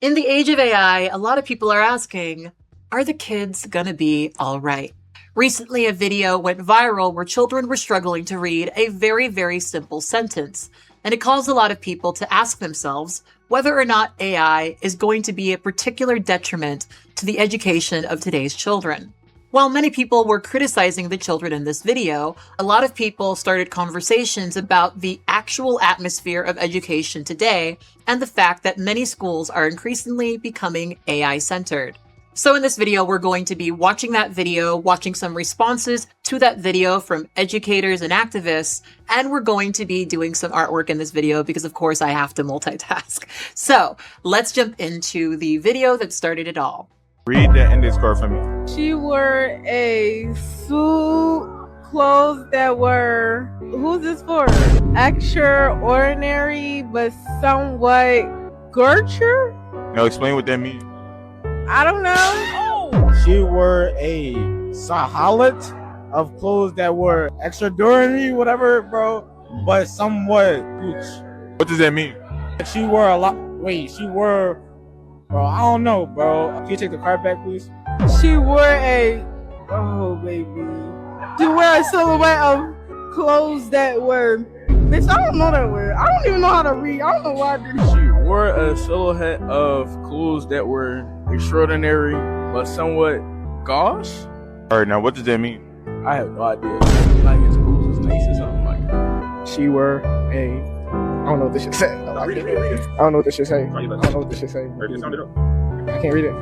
In the age of AI, a lot of people are asking, are the kids gonna be all right? Recently, a video went viral where children were struggling to read a very, very simple sentence, and it caused a lot of people to ask themselves whether or not AI is going to be a particular detriment to the education of today's children. While many people were criticizing the children in this video, a lot of people started conversations about the actual atmosphere of education today and the fact that many schools are increasingly becoming AI-centered. So in this video, we're going to be watching that video, watching some responses to that video from educators and activists, and we're going to be doing some artwork in this video because, of course, I have to multitask. So let's jump into the video that started it all. Read the index card for me. She wore a suit, clothes that were, who's this for? Extraordinary, but somewhat Gertrude? Now explain what that means. I don't know. She wore a sahalat of clothes that were extraordinary, whatever, bro, but somewhat gooch. What does that mean? She wore a lot. Wait, she wore. Bro, I don't know, bro. Can you take the card back, please? She wore a, oh baby. She wore a silhouette of clothes that were, bitch, I don't know that word. I don't even know how to read. I don't know why I did this. She wore a silhouette of clothes that were extraordinary, but somewhat gauche. All right, now what does that mean? I have no idea. Like his clothes was nice or something like that. She wore a. I don't know what this should say. Read it. I don't know what this should say. I don't know what this should say. I can't read it.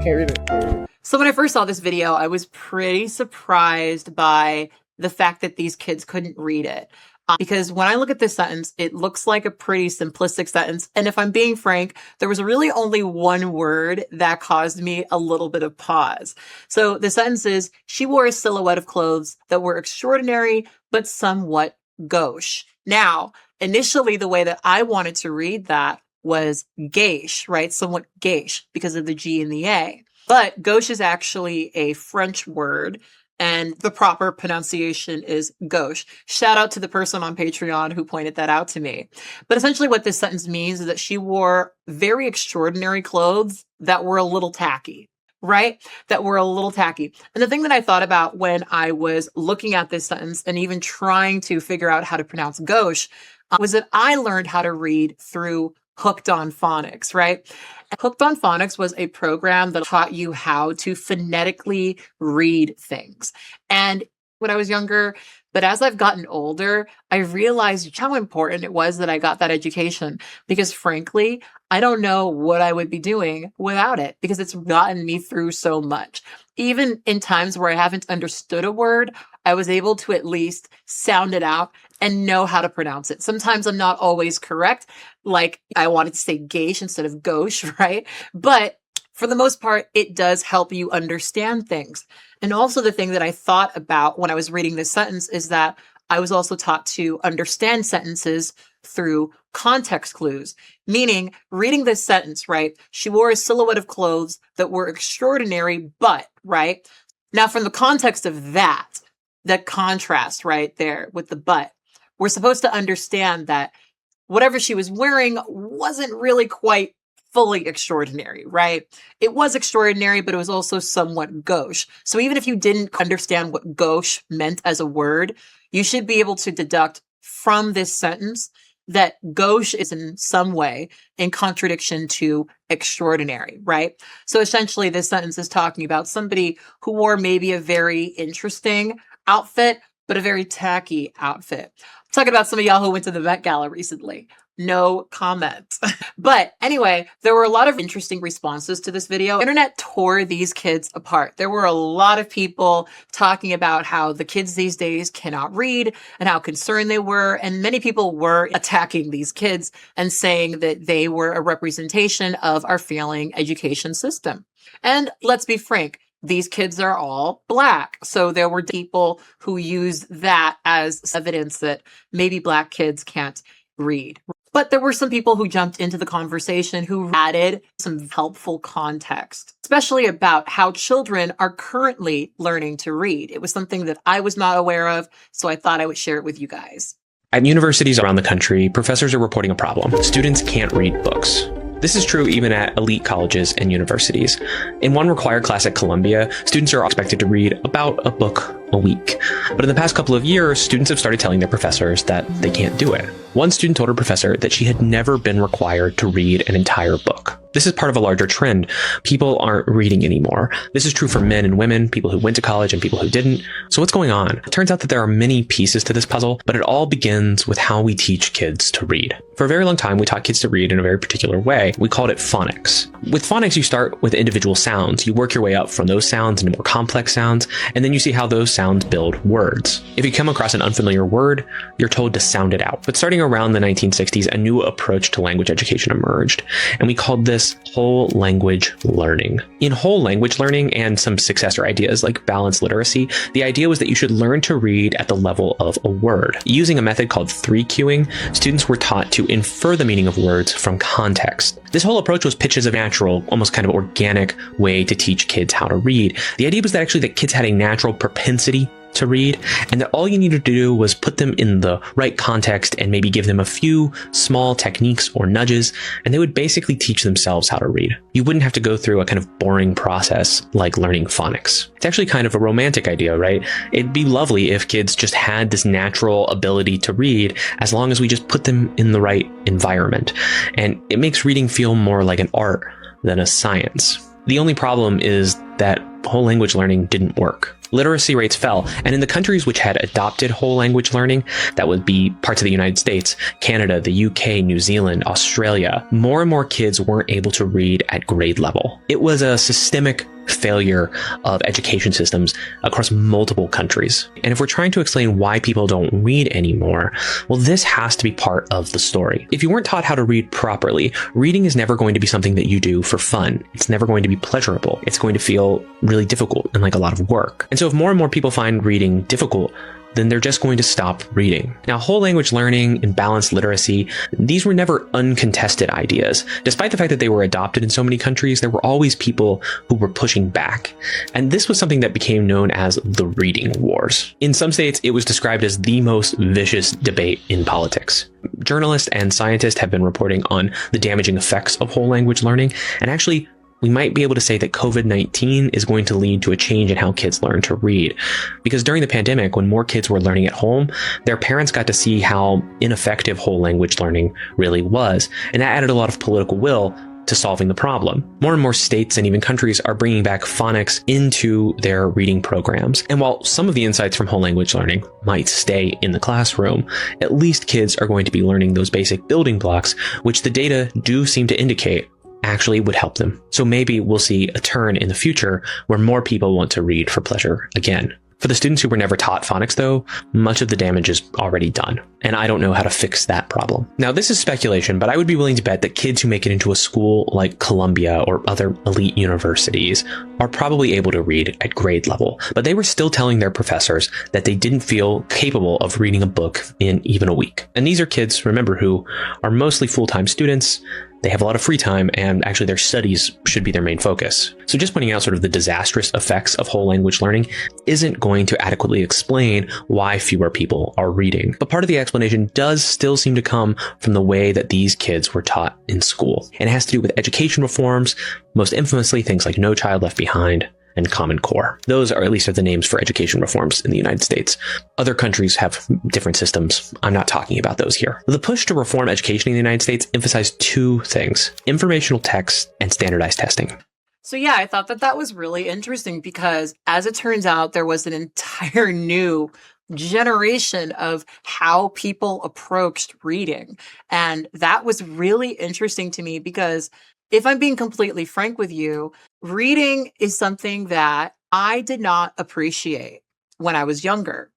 Can't read it. So when I first saw this video, I was pretty surprised by the fact that these kids couldn't read it. Because when I look at this sentence, it looks like a pretty simplistic sentence. And if I'm being frank, there was really only one word that caused me a little bit of pause. So the sentence is, she wore a silhouette of clothes that were extraordinary, but somewhat gauche. Now, initially, the way that I wanted to read that was gauche, right? Somewhat gauche because of the G and the A. But gauche is actually a French word, and the proper pronunciation is gauche. Shout out to the person on Patreon who pointed that out to me. But essentially what this sentence means is that she wore very extraordinary clothes that were a little tacky, right? That were a little tacky. And the thing that I thought about when I was looking at this sentence and even trying to figure out how to pronounce gauche was that I learned how to read through Hooked on Phonics, right? Hooked on Phonics was a program that taught you how to phonetically read things. And when I was younger, but as I've gotten older, I realized how important it was that I got that education because frankly, I don't know what I would be doing without it because it's gotten me through so much. Even in times where I haven't understood a word, I was able to at least sound it out and know how to pronounce it. Sometimes I'm not always correct. Like I wanted to say gauche instead of gauche, right? But for the most part, it does help you understand things. And also the thing that I thought about when I was reading this sentence is that I was also taught to understand sentences through context clues, meaning reading this sentence, right? She wore a silhouette of clothes that were extraordinary, but, right? Now, from the context of that contrast right there with the but, we're supposed to understand that whatever she was wearing wasn't really quite fully extraordinary, right? It was extraordinary, but it was also somewhat gauche. So even if you didn't understand what gauche meant as a word, you should be able to deduct from this sentence that gauche is in some way in contradiction to extraordinary, right? So essentially this sentence is talking about somebody who wore maybe a very interesting outfit, but a very tacky outfit. I'm talking about some of y'all who went to the Met Gala recently. No comment. But anyway, there were a lot of interesting responses to this video. Internet tore these kids apart. There were a lot of people talking about how the kids these days cannot read and how concerned they were. And many people were attacking these kids and saying that they were a representation of our failing education system. And let's be frank, these kids are all Black. So there were people who used that as evidence that maybe Black kids can't read. But there were some people who jumped into the conversation who added some helpful context, especially about how children are currently learning to read. It was something that I was not aware of, so I thought I would share it with you guys. At universities around the country, professors are reporting a problem. Students can't read books. This is true even at elite colleges and universities. In one required class at Columbia, students are expected to read about a book a week. But in the past couple of years, students have started telling their professors that they can't do it. One student told her professor that she had never been required to read an entire book. This is part of a larger trend. People aren't reading anymore. This is true for men and women, people who went to college and people who didn't. So what's going on? It turns out that there are many pieces to this puzzle, but it all begins with how we teach kids to read. For a very long time, we taught kids to read in a very particular way. We called it phonics. With phonics, you start with individual sounds. You work your way up from those sounds into more complex sounds, and then you see how those sounds build words. If you come across an unfamiliar word, you're told to sound it out. But starting around the 1960s, a new approach to language education emerged, and we called this whole language learning. In whole language learning and some successor ideas like balanced literacy, the idea was that you should learn to read at the level of a word. Using a method called 3-cueing, students were taught to infer the meaning of words from context. This whole approach was pitched as a natural, almost kind of organic way to teach kids how to read. The idea was that actually that kids had a natural propensity to read, and that all you needed to do was put them in the right context and maybe give them a few small techniques or nudges, and they would basically teach themselves how to read. You wouldn't have to go through a kind of boring process like learning phonics. It's actually kind of a romantic idea, right? It'd be lovely if kids just had this natural ability to read as long as we just put them in the right environment. And it makes reading feel more like an art than a science. The only problem is that whole language learning didn't work. Literacy rates fell, and in the countries which had adopted whole language learning, that would be parts of the United States, Canada, the UK, New Zealand, Australia, more and more kids weren't able to read at grade level. It was a systemic failure of education systems across multiple countries. And if we're trying to explain why people don't read anymore, well, this has to be part of the story. If you weren't taught how to read properly, reading is never going to be something that you do for fun. It's never going to be pleasurable. It's going to feel really difficult and like a lot of work. And so if more and more people find reading difficult, then they're just going to stop reading. Now, whole language learning and balanced literacy, these were never uncontested ideas. Despite the fact that they were adopted in so many countries, there were always people who were pushing back. And this was something that became known as the reading wars. In some states, it was described as the most vicious debate in politics. Journalists and scientists have been reporting on the damaging effects of whole language learning, and actually, we might be able to say that COVID-19 is going to lead to a change in how kids learn to read. Because during the pandemic, when more kids were learning at home, their parents got to see how ineffective whole language learning really was. And that added a lot of political will to solving the problem. More and more states and even countries are bringing back phonics into their reading programs. And while some of the insights from whole language learning might stay in the classroom, at least kids are going to be learning those basic building blocks, which the data do seem to indicate actually would help them. So maybe we'll see a turn in the future where more people want to read for pleasure again. For the students who were never taught phonics, though, much of the damage is already done, and I don't know how to fix that problem. Now, this is speculation, but I would be willing to bet that kids who make it into a school like Columbia or other elite universities are probably able to read at grade level, but they were still telling their professors that they didn't feel capable of reading a book in even a week. And these are kids, remember, who are mostly full-time students. They have a lot of free time, and actually their studies should be their main focus. So just pointing out sort of the disastrous effects of whole language learning isn't going to adequately explain why fewer people are reading. But part of the explanation does still seem to come from the way that these kids were taught in school. And it has to do with education reforms, most infamously things like No Child Left Behind and Common Core. Those are at least the names for education reforms in the United States. Other countries have different systems. I'm not talking about those here. The push to reform education in the United States emphasized two things: informational text and standardized testing. So yeah, I thought that was really interesting because as it turns out, there was an entire new generation of how people approached reading. And that was really interesting to me because if I'm being completely frank with you, reading is something that I did not appreciate when I was younger.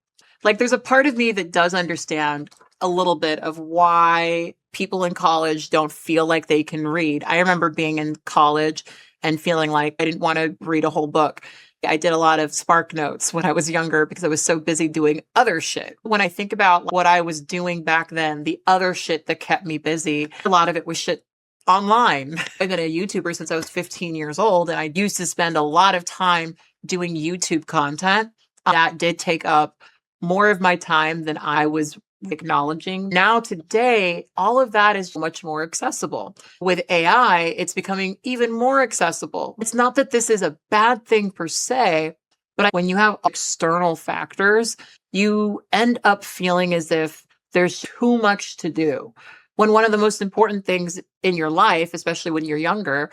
Like, there's a part of me that does understand a little bit of why people in college don't feel like they can read. I remember being in college and feeling like I didn't want to read a whole book. I did a lot of Spark Notes when I was younger because I was so busy doing other shit. When I think about what I was doing back then, the other shit that kept me busy, a lot of it was shit online. I've been a YouTuber since I was 15 years old, and I used to spend a lot of time doing YouTube content. That did take up more of my time than I was acknowledging. Now, today, all of that is much more accessible. With AI, it's becoming even more accessible. It's not that this is a bad thing per se, but when you have external factors, you end up feeling as if there's too much to do. When one of the most important things in your life, especially when you're younger,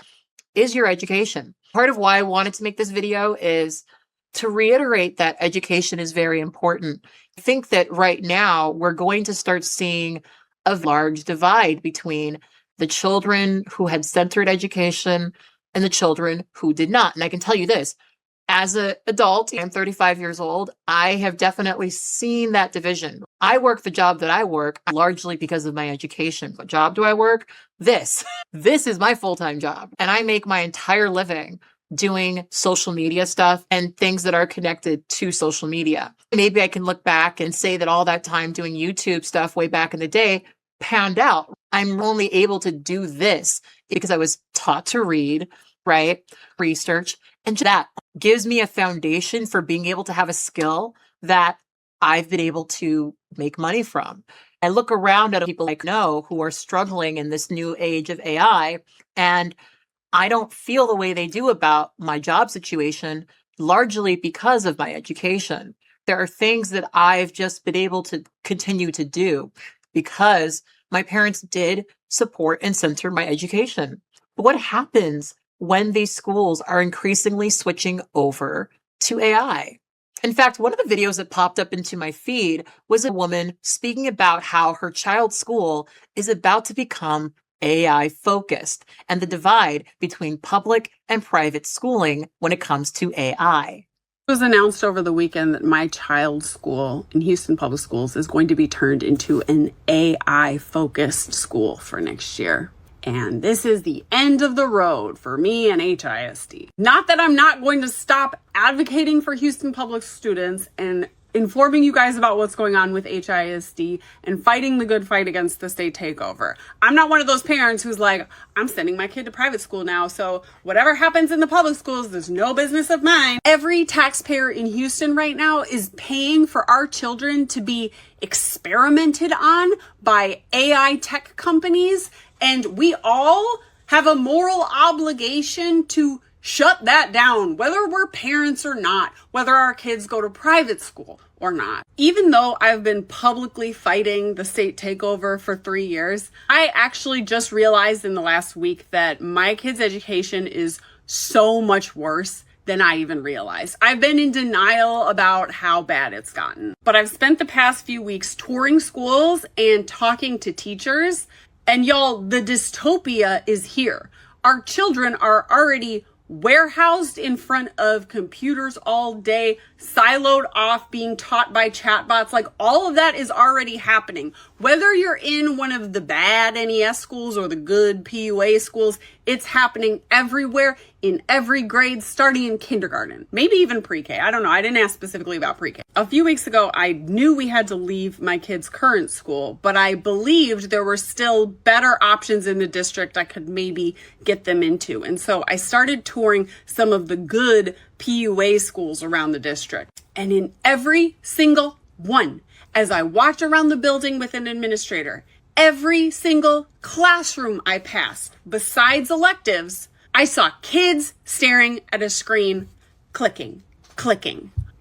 is your education. Part of why I wanted to make this video is to reiterate that education is very important. I think that right now we're going to start seeing a large divide between the children who had centered education and the children who did not. And I can tell you this, as an adult, I'm 35 years old, I have definitely seen that division. I work the job that I work largely because of my education. What job do I work? This. This is my full-time job. And I make my entire living doing social media stuff and things that are connected to social media. Maybe I can look back and say that all that time doing YouTube stuff way back in the day panned out. I'm only able to do this because I was taught to read, right? Research. And that gives me a foundation for being able to have a skill that I've been able to make money from. I look around at people I know who are struggling in this new age of AI, and I don't feel the way they do about my job situation, largely because of my education. There are things that I've just been able to continue to do because my parents did support and center my education. But what happens when these schools are increasingly switching over to AI? In fact, one of the videos that popped up into my feed was a woman speaking about how her child's school is about to become AI focused and the divide between public and private schooling when it comes to AI. It was announced over the weekend that my child's school in Houston Public Schools is going to be turned into an AI focused school for next year. And this is the end of the road for me and HISD. Not that I'm not going to stop advocating for Houston Public students and informing you guys about what's going on with HISD and fighting the good fight against the state takeover. I'm not one of those parents who's like, I'm sending my kid to private school now, so whatever happens in the public schools, there's no business of mine. Every taxpayer in Houston right now is paying for our children to be experimented on by AI tech companies, and we all have a moral obligation to shut that down, whether we're parents or not, whether our kids go to private school or not. Even though I've been publicly fighting the state takeover for 3 years, I actually just realized in the last week that my kids' education is so much worse than I even realized. I've been in denial about how bad it's gotten. But I've spent the past few weeks touring schools and talking to teachers, and y'all, the dystopia is here. Our children are already warehoused in front of computers all day, siloed off, being taught by chatbots. Like, all of that is already happening. Whether you're in one of the bad NES schools or the good PUA schools, it's happening everywhere in every grade, starting in kindergarten, maybe even pre-K. I don't know. I didn't ask specifically about pre-K. A few weeks ago, I knew we had to leave my kid's current school, but I believed there were still better options in the district I could maybe get them into. And so I started touring some of the good PUA schools around the district. And in every single one, as I walked around the building with an administrator, every single classroom I passed, besides electives, I saw kids staring at a screen, clicking.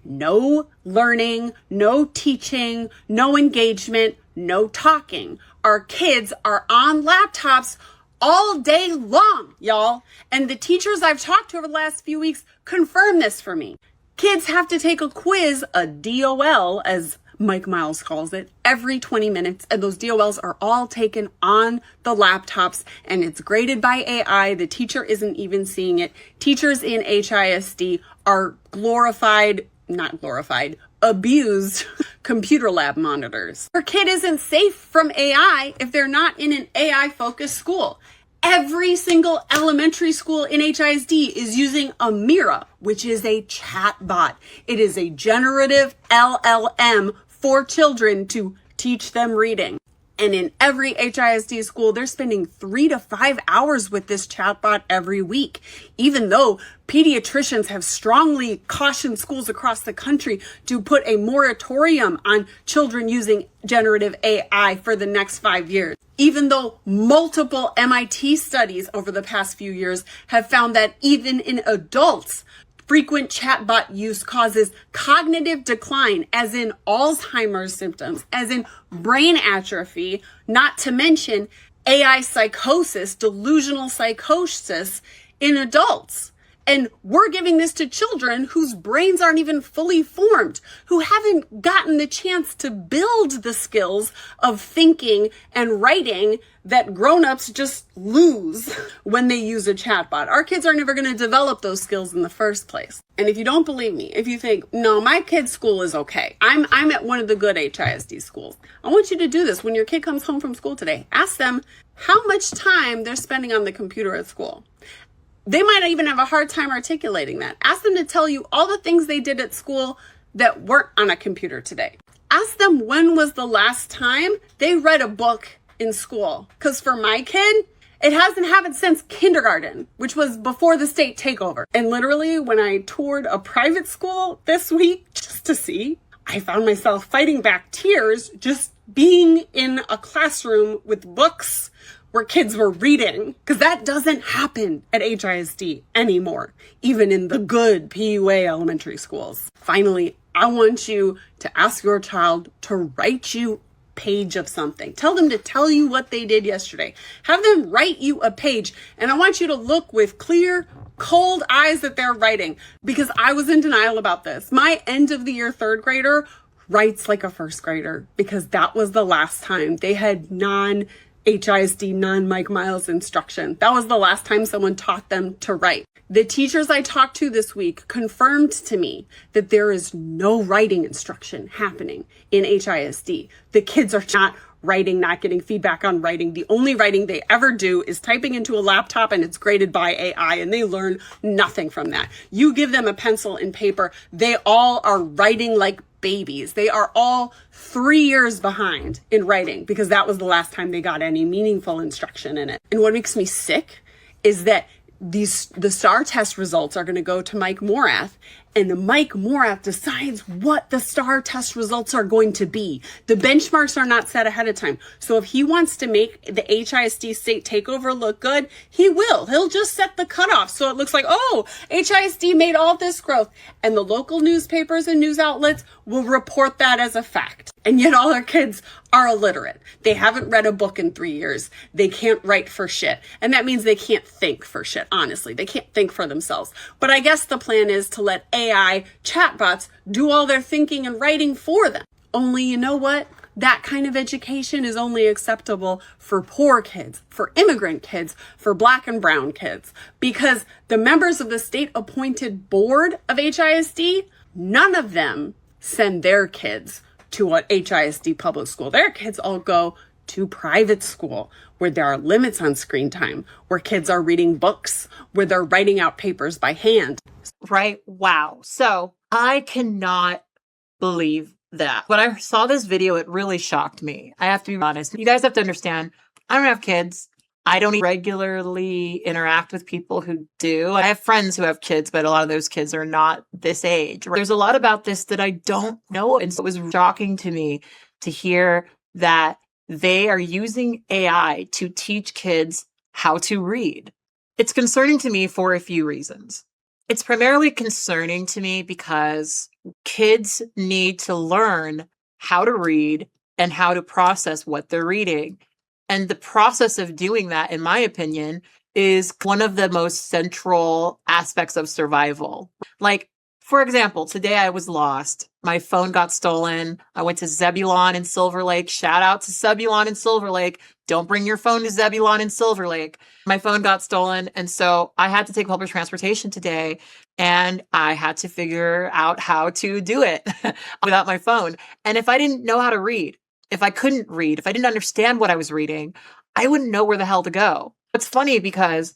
No learning, no teaching, no engagement, no talking. Our kids are on laptops all day long, y'all. And the teachers I've talked to over the last few weeks confirm this for me. Kids have to take a quiz, a DOL, as Mike Miles calls it, every 20 minutes. And those DOLs are all taken on the laptops, and it's graded by AI. The teacher isn't even seeing it. Teachers in HISD are abused computer lab monitors. Your kid isn't safe from AI if they're not in an AI-focused school. Every single elementary school in HISD is using a Mira, which is a chatbot. It is a generative LLM for children to teach them reading. And in every HISD school, they're spending 3 to 5 hours with this chatbot every week, even though pediatricians have strongly cautioned schools across the country to put a moratorium on children using generative AI for the next 5 years. Even though multiple MIT studies over the past few years have found that even in adults, frequent chatbot use causes cognitive decline, as in Alzheimer's symptoms, as in brain atrophy, not to mention AI psychosis, delusional psychosis in adults. And we're giving this to children whose brains aren't even fully formed, who haven't gotten the chance to build the skills of thinking and writing that grown-ups just lose when they use a chatbot. Our kids are never going to develop those skills in the first place. And if you don't believe me, if you think, no, my kid's school is okay, I'm at one of the good HISD schools, I want you to do this when your kid comes home from school today. Ask them how much time they're spending on the computer at school. They might even have a hard time articulating that. Ask them to tell you all the things they did at school that weren't on a computer today. Ask them when was the last time they read a book in school. Because for my kid, it hasn't happened since kindergarten, which was before the state takeover. And literally, when I toured a private school this week just to see, I found myself fighting back tears just being in a classroom with books where kids were reading, because that doesn't happen at HISD anymore, even in the good PUA elementary schools. Finally, I want you to ask your child to write you a page of something. Tell them to tell you what they did yesterday. Have them write you a page, and I want you to look with clear, cold eyes that they're writing, because I was in denial about this. My end of the year third grader writes like a first grader, because that was the last time they had HISD non-Mike Miles instruction. That was the last time someone taught them to write. The teachers I talked to this week confirmed to me that there is no writing instruction happening in HISD. The kids are not writing, not getting feedback on writing. The only writing they ever do is typing into a laptop, and it's graded by AI, and they learn nothing from that. You give them a pencil and paper, they all are writing like babies. They are all 3 years behind in writing, because that was the last time they got any meaningful instruction in it. And what makes me sick is that the STAR test results are going to go to Mike Morath, and Mike Morath decides what the STAR test results are going to be. The benchmarks are not set ahead of time. So if he wants to make the HISD state takeover look good, he will. He'll just set the cutoff so it looks like, oh, HISD made all this growth. And the local newspapers and news outlets will report that as a fact. And yet all our kids are illiterate. They haven't read a book in 3 years. They can't write for shit. And that means they can't think for shit, honestly. They can't think for themselves. But I guess the plan is to let AI chatbots do all their thinking and writing for them. Only, you know what? That kind of education is only acceptable for poor kids, for immigrant kids, for Black and brown kids. Because the members of the state-appointed board of HISD, none of them send their kids to an HISD public school. Their kids all go to private school, where there are limits on screen time, where kids are reading books, where they're writing out papers by hand. Right? Wow. So I cannot believe that. When I saw this video, it really shocked me. I have to be honest. You guys have to understand, I don't have kids. I don't regularly interact with people who do. I have friends who have kids, but a lot of those kids are not this age. There's a lot about this that I don't know. And so it was shocking to me to hear that they are using AI to teach kids how to read. It's concerning to me for a few reasons. It's primarily concerning to me because kids need to learn how to read and how to process what they're reading. And the process of doing that, in my opinion, is one of the most central aspects of survival. Like, for example, today I was lost. My phone got stolen. I went to Zebulon in Silver Lake. Shout out to Zebulon in Silver Lake. Don't bring your phone to Zebulon in Silver Lake. My phone got stolen. And so I had to take public transportation today. And I had to figure out how to do it without my phone. And if I didn't know how to read, if I couldn't read, if I didn't understand what I was reading, I wouldn't know where the hell to go. It's funny because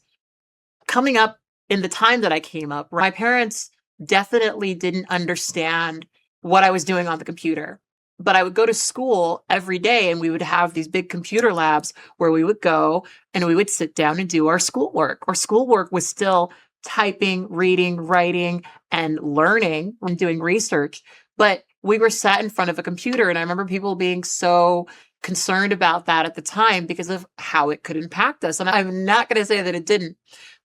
coming up in the time that I came up, my parents definitely didn't understand what I was doing on the computer. But I would go to school every day and we would have these big computer labs where we would go and we would sit down and do our schoolwork. Our schoolwork was still typing, reading, writing, and learning and doing research. But we were sat in front of a computer. And I remember people being so concerned about that at the time because of how it could impact us. And I'm not going to say that it didn't.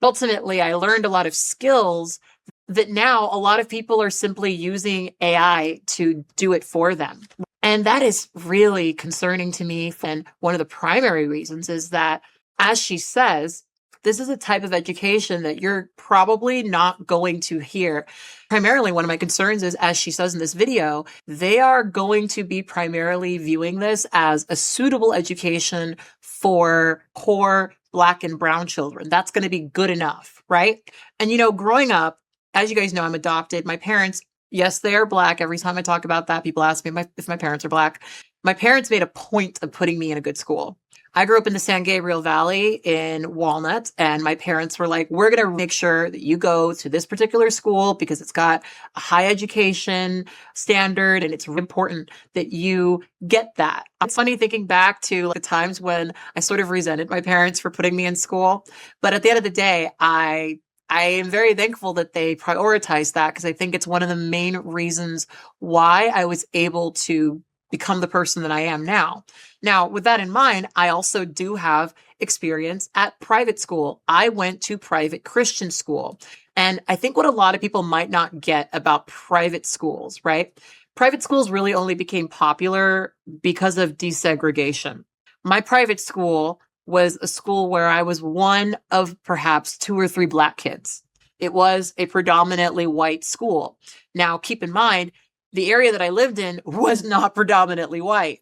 Ultimately, I learned a lot of skills that now a lot of people are simply using AI to do it for them. And that is really concerning to me. And one of the primary reasons is that, as she says, this is a type of education that you're probably not going to hear. Primarily, one of my concerns is, as she says in this video, they are going to be primarily viewing this as a suitable education for poor Black and brown children. That's going to be good enough, right? And, growing up, as you guys know, I'm adopted. My parents, yes, they are Black. Every time I talk about that, people ask me if my parents are Black. My parents made a point of putting me in a good school. I grew up in the San Gabriel Valley in Walnut, and my parents were like, we're going to make sure that you go to this particular school because it's got a high education standard and it's important that you get that. It's funny thinking back to the times when I sort of resented my parents for putting me in school. But at the end of the day, I am very thankful that they prioritized that because I think it's one of the main reasons why I was able to become the person that I am now. Now, with that in mind, I also do have experience at private school. I went to private Christian school. And I think what a lot of people might not get about private schools, right? Private schools really only became popular because of desegregation. My private school was a school where I was one of perhaps 2 or 3 Black kids. It was a predominantly white school. Now, keep in mind, the area that I lived in was not predominantly white.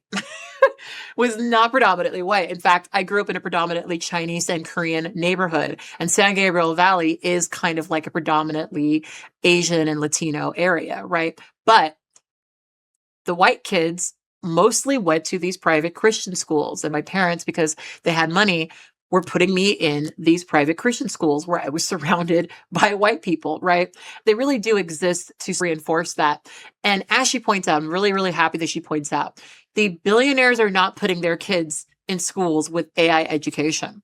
Was not predominantly white. In fact, I grew up in a predominantly Chinese and Korean neighborhood, and San Gabriel Valley is kind of like a predominantly Asian and Latino area, right? But the white kids mostly went to these private Christian schools, and my parents, because they had money, were putting me in these private Christian schools where I was surrounded by white people, right? They really do exist to reinforce that. And as she points out, I'm really, really happy that she points out, the billionaires are not putting their kids in schools with AI education.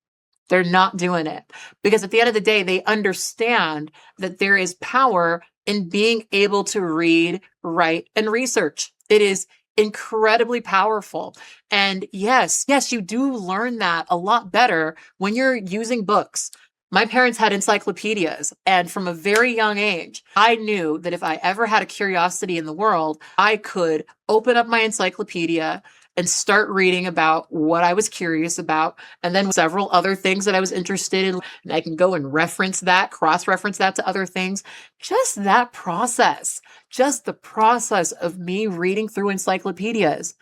They're not doing it because at the end of the day, they understand that there is power in being able to read, write, and research. It is incredibly powerful. And yes, you do learn that a lot better when you're using books. My parents had encyclopedias, and from a very young age, I knew that if I ever had a curiosity in the world, I could open up my encyclopedia and start reading about what I was curious about, and then several other things that I was interested in. And I can go and reference that, cross-reference that to other things. Just that process, just the process of me reading through encyclopedias,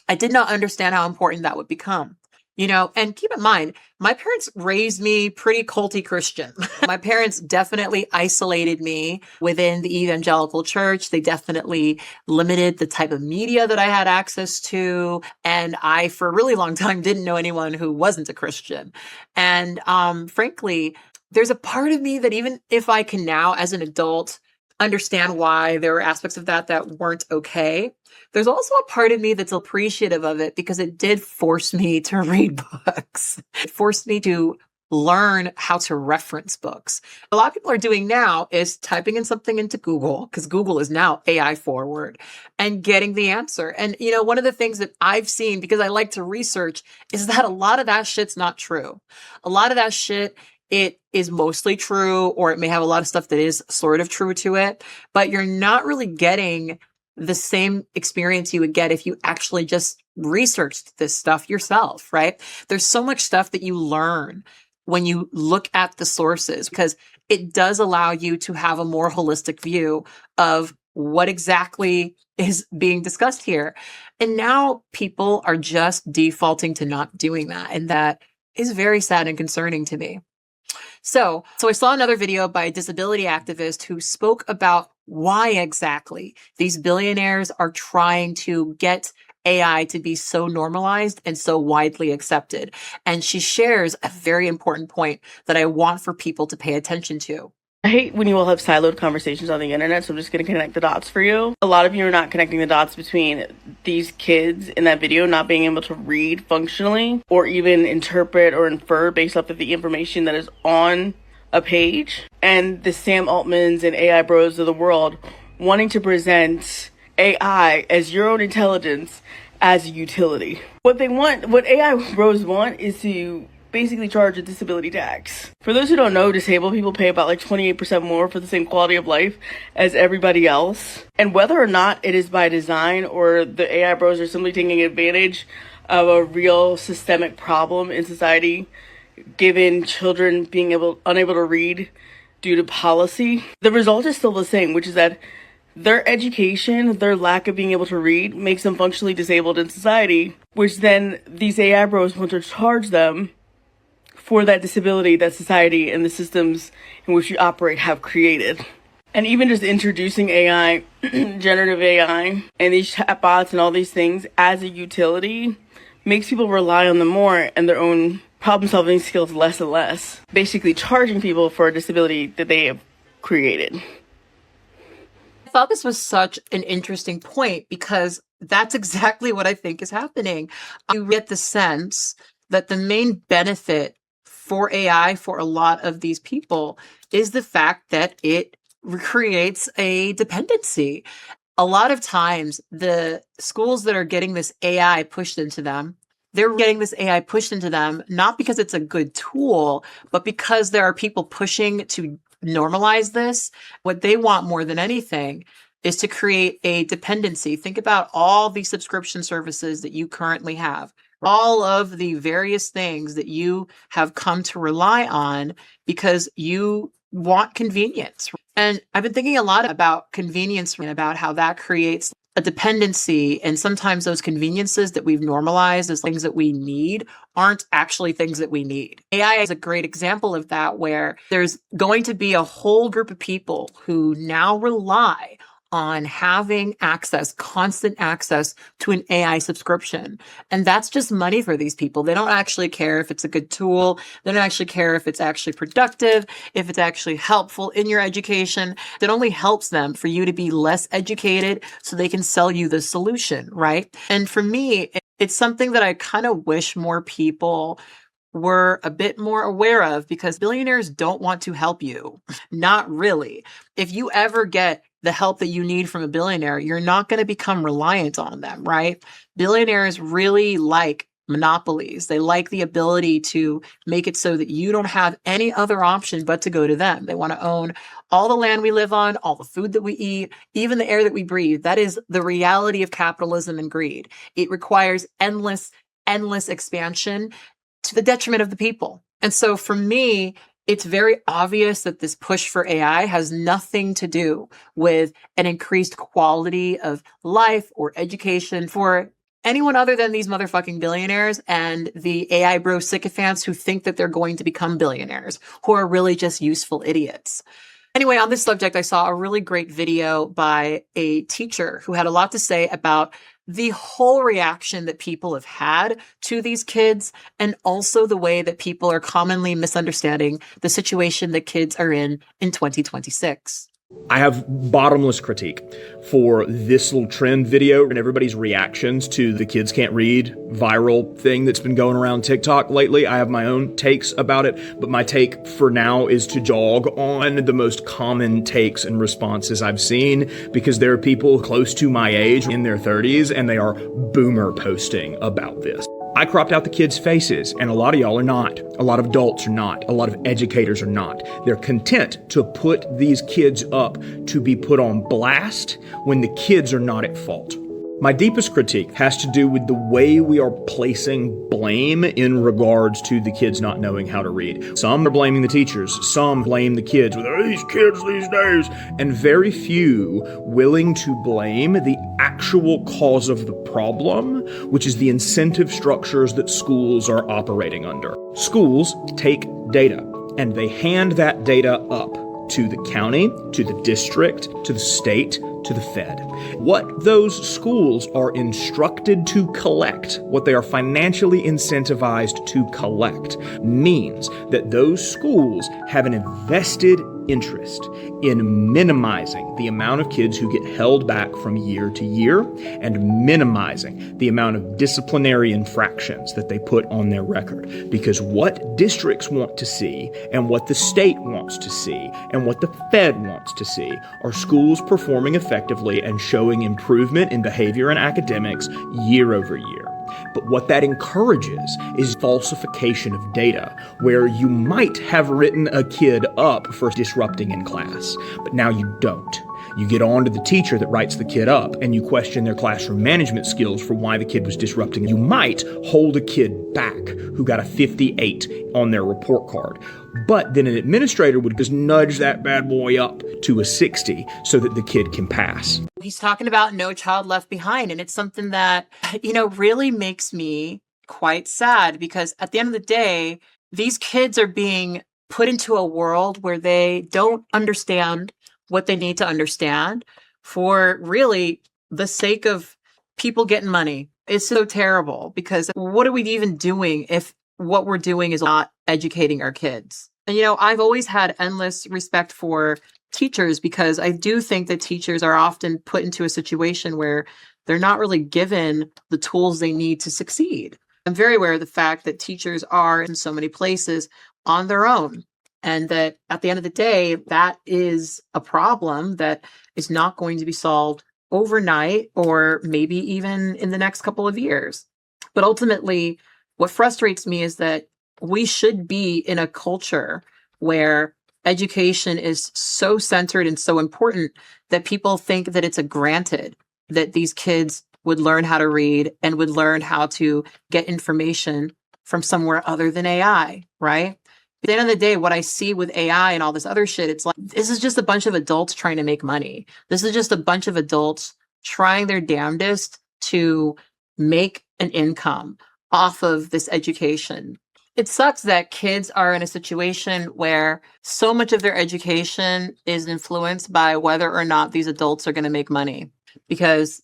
I did not understand how important that would become. And keep in mind, my parents raised me pretty culty Christian. My parents definitely isolated me within the evangelical church. They definitely limited the type of media that I had access to. And I, for a really long time, didn't know anyone who wasn't a Christian. And frankly, there's a part of me that even if I can now, as an adult, understand why there were aspects of that weren't okay, there's also a part of me that's appreciative of it because it did force me to read books. It forced me to learn how to reference books. A lot of people are doing now is typing in something into Google, because Google is now AI forward, and getting the answer. And, one of the things that I've seen, because I like to research, is that a lot of that shit's not true. A lot of that shit, it is mostly true, or it may have a lot of stuff that is sort of true to it, but you're not really getting the same experience you would get if you actually just researched this stuff yourself, right? There's so much stuff that you learn when you look at the sources, because it does allow you to have a more holistic view of what exactly is being discussed here. And now people are just defaulting to not doing that. And that is very sad and concerning to me. So I saw another video by a disability activist who spoke about why exactly these billionaires are trying to get AI to be so normalized and so widely accepted. And she shares a very important point that I want for people to pay attention to. I hate when you all have siloed conversations on the internet, so I'm just going to connect the dots for you. A lot of you are not connecting the dots between these kids in that video not being able to read functionally or even interpret or infer based off of the information that is on a page, and the Sam Altmans and AI bros of the world wanting to present AI as your own intelligence as a utility. What AI bros want is to basically charge a disability tax. For those who don't know, disabled people pay about like 28% more for the same quality of life as everybody else. And whether or not it is by design or the AI bros are simply taking advantage of a real systemic problem in society, given children being unable to read due to policy, the result is still the same, which is that their education, their lack of being able to read, makes them functionally disabled in society, which then these AI bros want to charge them for that disability that society and the systems in which we operate have created. And even just introducing AI, generative AI, and these chatbots and all these things as a utility makes people rely on them more and their own problem-solving skills less and less, basically charging people for a disability that they have created. I thought this was such an interesting point because that's exactly what I think is happening. You get the sense that the main benefit for AI for a lot of these people is the fact that it creates a dependency. A lot of times, the schools that are getting this AI pushed into them, they're getting this AI pushed into them not because it's a good tool, but because there are people pushing to normalize this. What they want more than anything is to create a dependency. Think about all the subscription services that you currently have, all of the various things that you have come to rely on because you want convenience. And I've been thinking a lot about convenience and about how that creates a dependency. And sometimes those conveniences that we've normalized as things that we need aren't actually things that we need. AI is a great example of that, where there's going to be a whole group of people who now rely on having access, constant access to an AI subscription. And that's just money for these people. They don't actually care if it's a good tool. They don't actually care if it's actually productive, if it's actually helpful in your education. That only helps them for you to be less educated so they can sell you the solution, right? And for me, it's something that I kind of wish more people were a bit more aware of, because billionaires don't want to help you. Not really. If you ever get the help that you need from a billionaire, you're not going to become reliant on them, right? Billionaires really like monopolies. They like the ability to make it so that you don't have any other option but to go to them. They want to own all the land we live on, all the food that we eat, even the air that we breathe. That is the reality of capitalism and greed. It requires endless expansion to the detriment of the people. And so for me, it's very obvious that this push for AI has nothing to do with an increased quality of life or education for anyone other than these motherfucking billionaires and the AI bro sycophants who think that they're going to become billionaires, who are really just useful idiots. Anyway, on this subject, I saw a really great video by a teacher who had a lot to say about the whole reaction that people have had to these kids, and also the way that people are commonly misunderstanding the situation that kids are in 2026. I have bottomless critique for this little trend video and everybody's reactions to the kids can't read viral thing that's been going around TikTok lately. I have my own takes about it, but my take for now is to jog on the most common takes and responses I've seen, because there are people close to my age in their 30s and they are boomer posting about this. I cropped out the kids' faces, and a lot of y'all are not. A lot of adults are not. A lot of educators are not. They're content to put these kids up to be put on blast when the kids are not at fault. My deepest critique has to do with the way we are placing blame in regards to the kids not knowing how to read. Some are blaming the teachers, some blame the kids with these kids these days, and very few willing to blame the actual cause of the problem, which is the incentive structures that schools are operating under. Schools take data and they hand that data up to the county, to the district, to the state, to the Fed. What those schools are instructed to collect, what they are financially incentivized to collect, means that those schools have an invested interest in minimizing the amount of kids who get held back from year to year and minimizing the amount of disciplinary infractions that they put on their record. Because what districts want to see and what the state wants to see and what the Fed wants to see are schools performing effectively and showing improvement in behavior and academics year over year. But what that encourages is falsification of data, where you might have written a kid up for disrupting in class, but now you don't. You get on to the teacher that writes the kid up and you question their classroom management skills for why the kid was disrupting. You might hold a kid back who got a 58 on their report card, but then an administrator would just nudge that bad boy up to a 60 so that the kid can pass. He's talking about No Child Left Behind, and it's something that, really makes me quite sad, because at the end of the day, these kids are being put into a world where they don't understand what they need to understand for really the sake of people getting money. It's so terrible, because what are we even doing if what we're doing is not educating our kids? And, I've always had endless respect for teachers, because I do think that teachers are often put into a situation where they're not really given the tools they need to succeed. I'm very aware of the fact that teachers are in so many places on their own, and that at the end of the day, that is a problem that is not going to be solved overnight or maybe even in the next couple of years. But ultimately, what frustrates me is that we should be in a culture where education is so centered and so important that people think that it's a granted that these kids would learn how to read and would learn how to get information from somewhere other than AI, right? At the end of the day, what I see with AI and all this other shit, it's like, this is just a bunch of adults trying to make money. This is just a bunch of adults trying their damnedest to make an income off of this education. It sucks that kids are in a situation where so much of their education is influenced by whether or not these adults are going to make money. Because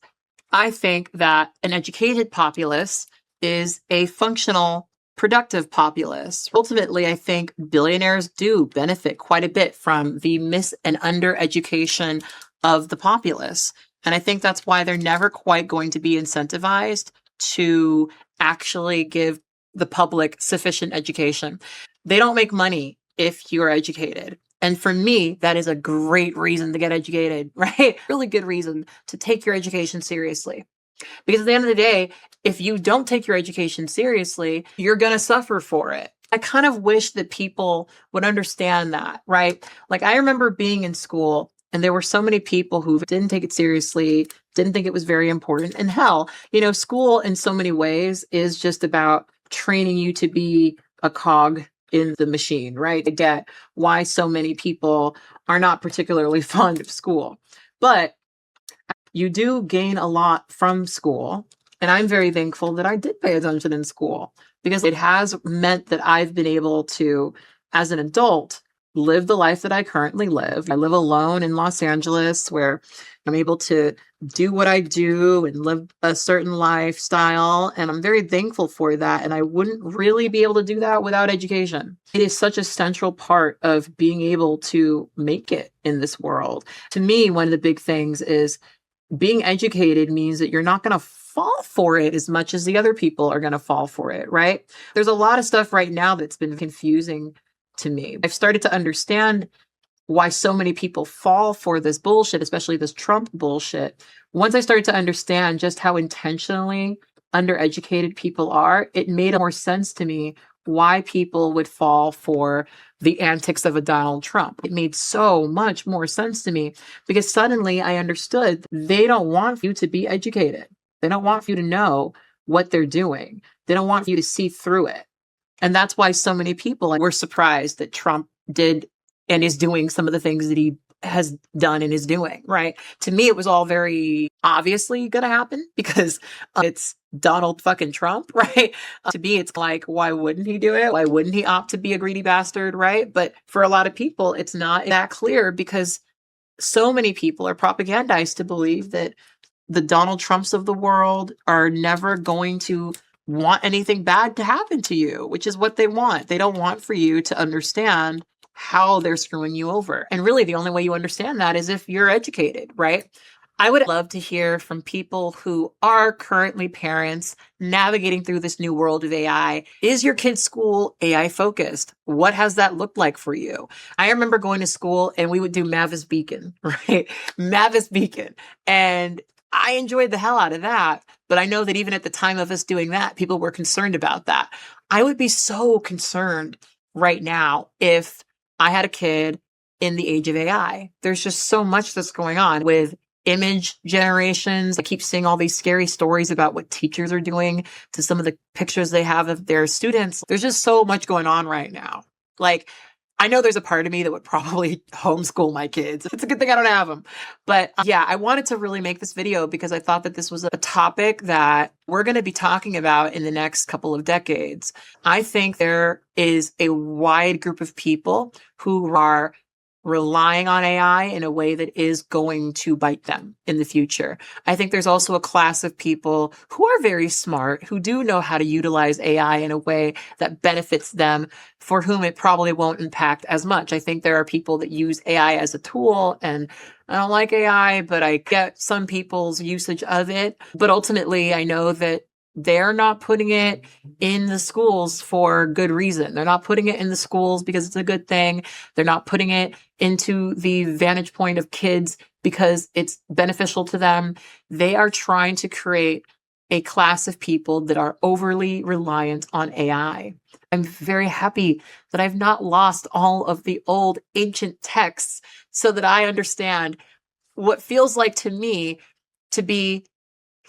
I think that an educated populace is a functional, productive populace. Ultimately, I think billionaires do benefit quite a bit from the mis- and undereducation of the populace. And I think that's why they're never quite going to be incentivized to actually give the public sufficient education. They don't make money if you're educated. And for me, that is a great reason to get educated, right? Really good reason to take your education seriously. Because at the end of the day, if you don't take your education seriously, you're going to suffer for it. I kind of wish that people would understand that, right? Like, I remember being in school and there were so many people who didn't take it seriously, didn't think it was very important. And hell, school in so many ways is just about training you to be a cog in the machine, right? I get why so many people are not particularly fond of school, but you do gain a lot from school. And I'm very thankful that I did pay attention in school, because it has meant that I've been able to, as an adult, live the life that I currently live. I live alone in Los Angeles, where I'm able to do what I do and live a certain lifestyle. And I'm very thankful for that. And I wouldn't really be able to do that without education. It is such a central part of being able to make it in this world. To me, one of the big things is being educated means that you're not going to fall for it as much as the other people are going to fall for it, right? There's a lot of stuff right now that's been confusing to me. I've started to understand why so many people fall for this bullshit, especially this Trump bullshit. Once I started to understand just how intentionally undereducated people are, it made more sense to me why people would fall for the antics of a Donald Trump. It made so much more sense to me, because suddenly I understood they don't want you to be educated. They don't want you to know what they're doing. They don't want you to see through it. And that's why so many people were surprised that Trump did and is doing some of the things that he has done and is doing, right? To me, it was all very obviously going to happen, because it's Donald fucking Trump, right? To me, it's like, why wouldn't he do it? Why wouldn't he opt to be a greedy bastard, right? But for a lot of people, it's not that clear, because so many people are propagandized to believe that the Donald Trumps of the world are never going to want anything bad to happen to you, which is what they want. They don't want for you to understand how they're screwing you over. And really, the only way you understand that is if you're educated, right? I would love to hear from people who are currently parents navigating through this new world of AI. Is your kid's school AI focused? What has that looked like for you? I remember going to school and we would do Mavis Beacon, right? Mavis Beacon. And I enjoyed the hell out of that. But I know that even at the time of us doing that, people were concerned about that. I would be so concerned right now if I had a kid in the age of AI. There's just so much that's going on with image generations. I keep seeing all these scary stories about what teachers are doing to some of the pictures they have of their students. There's just so much going on right now. Like, I know there's a part of me that would probably homeschool my kids. It's a good thing I don't have them. But yeah, I wanted to really make this video because I thought that this was a topic that we're going to be talking about in the next couple of decades. I think there is a wide group of people who are relying on AI in a way that is going to bite them in the future. I think there's also a class of people who are very smart, who do know how to utilize AI in a way that benefits them, for whom it probably won't impact as much. I think there are people that use AI as a tool, and I don't like AI, but I get some people's usage of it. But ultimately, I know that they're not putting it in the schools for good reason. They're not putting it in the schools because it's a good thing. They're not putting it into the vantage point of kids because it's beneficial to them. They are trying to create a class of people that are overly reliant on AI. I'm very happy that I've not lost all of the old ancient texts so that I understand what feels like to me to be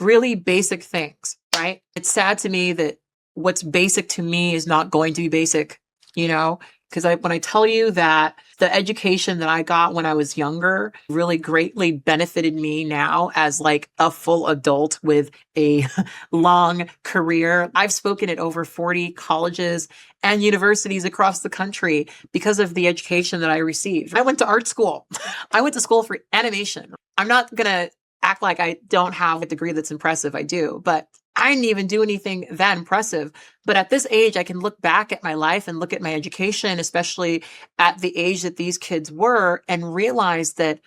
really basic things, right? It's sad to me that what's basic to me is not going to be basic, because when I tell you that the education that I got when I was younger really greatly benefited me now as like a full adult with a long career. I've spoken at over 40 colleges and universities across the country because of the education that I received. I went to art school. I went to school for animation. I'm not going to act like I don't have a degree that's impressive. I do, but I didn't even do anything that impressive. But at this age, I can look back at my life and look at my education, especially at the age that these kids were, and realize that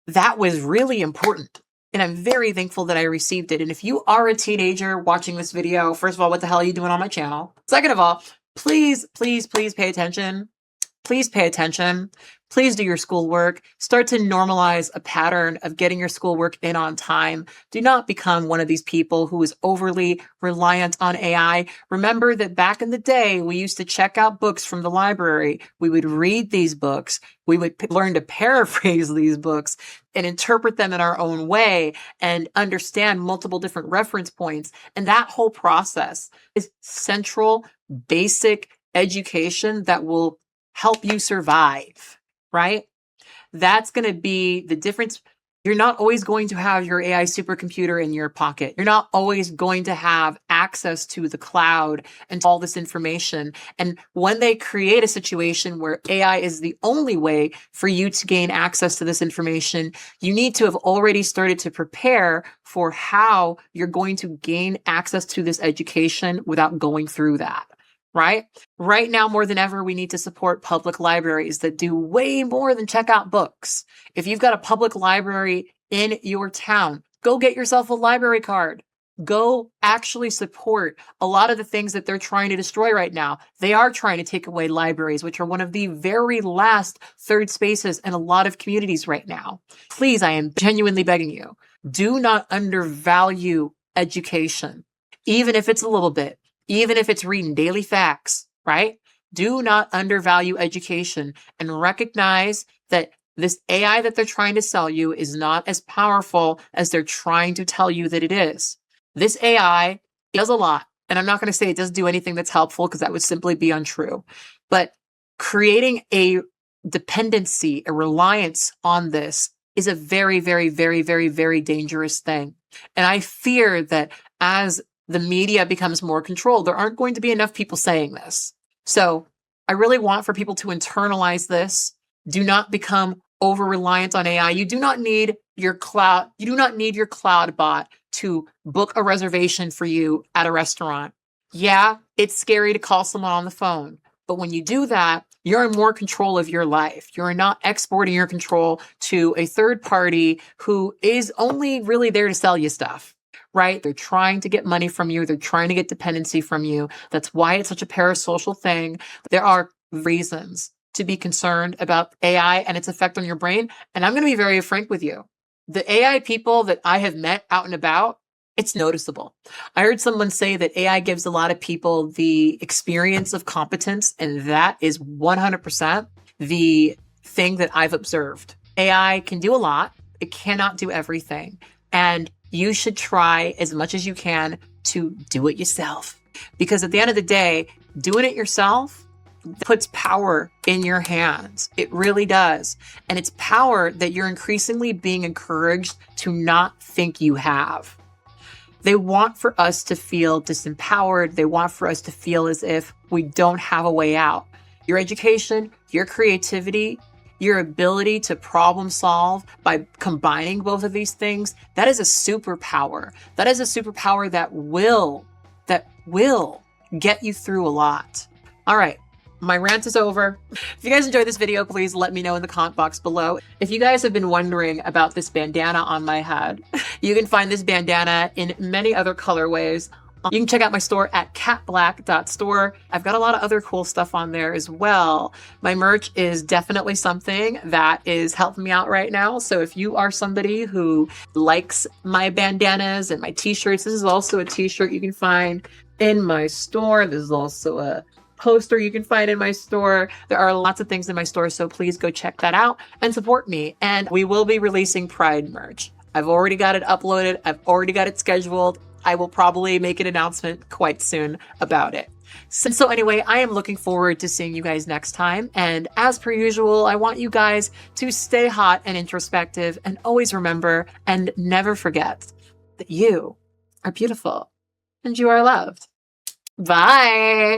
that was really important. And I'm very thankful that I received it. And if you are a teenager watching this video, first of all, what the hell are you doing on my channel? Second of all, please, please, please pay attention. Please pay attention. Please do your schoolwork. Start to normalize a pattern of getting your schoolwork in on time. Do not become one of these people who is overly reliant on AI. Remember that back in the day, we used to check out books from the library. We would read these books. We would learn to paraphrase these books and interpret them in our own way and understand multiple different reference points. And that whole process is central, basic education that will help you survive, right? That's going to be the difference. You're not always going to have your AI supercomputer in your pocket. You're not always going to have access to the cloud and all this information. And when they create a situation where AI is the only way for you to gain access to this information, you need to have already started to prepare for how you're going to gain access to this education without going through that. Right? Right now, more than ever, we need to support public libraries that do way more than check out books. If you've got a public library in your town, go get yourself a library card. Go actually support a lot of the things that they're trying to destroy right now. They are trying to take away libraries, which are one of the very last third spaces in a lot of communities right now. Please, I am genuinely begging you, do not undervalue education, even if it's a little bit. Even if it's reading daily facts, right? Do not undervalue education and recognize that this AI that they're trying to sell you is not as powerful as they're trying to tell you that it is. This AI does a lot. And I'm not going to say it doesn't do anything that's helpful because that would simply be untrue. But creating a dependency, a reliance on this is a very, very, very, very, very dangerous thing. And I fear that as the media becomes more controlled, there aren't going to be enough people saying this. So I really want for people to internalize this. Do not become over reliant on AI. You do not need your cloud bot to book a reservation for you at a restaurant. Yeah, it's scary to call someone on the phone, but when you do that, you're in more control of your life. You're not exporting your control to a third party who is only really there to sell you stuff, right? They're trying to get money from you. They're trying to get dependency from you. That's why it's such a parasocial thing. There are reasons to be concerned about AI and its effect on your brain. And I'm going to be very frank with you. The AI people that I have met out and about, it's noticeable. I heard someone say that AI gives a lot of people the experience of competence, and that is 100% the thing that I've observed. AI can do a lot. It cannot do everything. And you should try as much as you can to do it yourself. Because at the end of the day, doing it yourself puts power in your hands. It really does. And it's power that you're increasingly being encouraged to not think you have. They want for us to feel disempowered. They want for us to feel as if we don't have a way out. Your education, your creativity, your ability to problem solve by combining both of these things, that is a superpower. That is a superpower that will get you through a lot. All right. My rant is over. If you guys enjoyed this video, please let me know in the comment box below. If you guys have been wondering about this bandana on my head, you can find this bandana in many other colorways. You can check out my store at katblaque.store. I've got a lot of other cool stuff on there as well. My merch is definitely something that is helping me out right now. So if you are somebody who likes my bandanas and my t-shirts, this is also a t-shirt you can find in my store. This is also a poster you can find in my store. There are lots of things in my store, so please go check that out and support me. And we will be releasing Pride merch. I've already got it uploaded. I've already got it scheduled. I will probably make an announcement quite soon about it. So anyway, I am looking forward to seeing you guys next time. And as per usual, I want you guys to stay hot and introspective, and always remember and never forget that you are beautiful and you are loved. Bye.